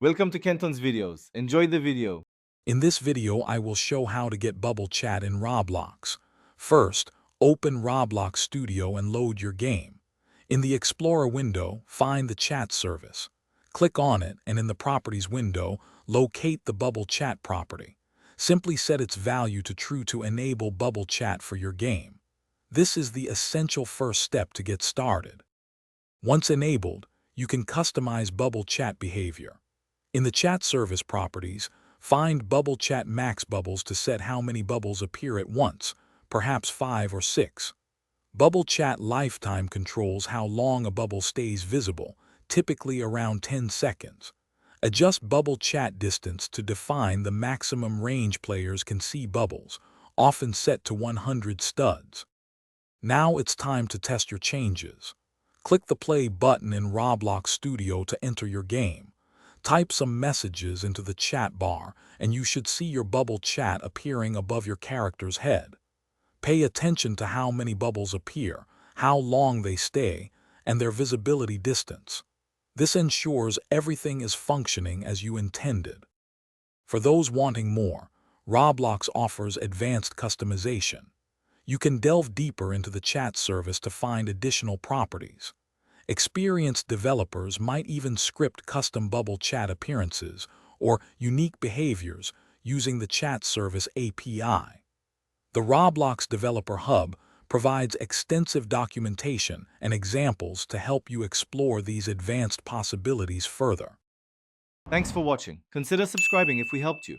Welcome to Kenton's videos. Enjoy the video. In this video, I will show how to get bubble chat in Roblox. First, open Roblox Studio and load your game. In the Explorer window, find the chat service. Click on it and in the Properties window, locate the bubble chat property. Simply set its value to true to enable bubble chat for your game. This is the essential first step to get started. Once enabled, you can customize bubble chat behavior. In the chat service properties, find Bubble Chat Max Bubbles to set how many bubbles appear at once, perhaps 5 or 6. Bubble Chat Lifetime controls how long a bubble stays visible, typically around 10 seconds. Adjust Bubble Chat Distance to define the maximum range players can see bubbles, often set to 100 studs. Now it's time to test your changes. Click the play button in Roblox Studio to enter your game. Type some messages into the chat bar and you should see your bubble chat appearing above your character's head. Pay attention to how many bubbles appear, how long they stay, and their visibility distance. This ensures everything is functioning as you intended. For those wanting more, Roblox offers advanced customization. You can delve deeper into the chat service to find additional properties. Experienced developers might even script custom bubble chat appearances or unique behaviors using the chat service API. The Roblox Developer Hub provides extensive documentation and examples to help you explore these advanced possibilities further. Thanks for watching. Consider subscribing if we helped you.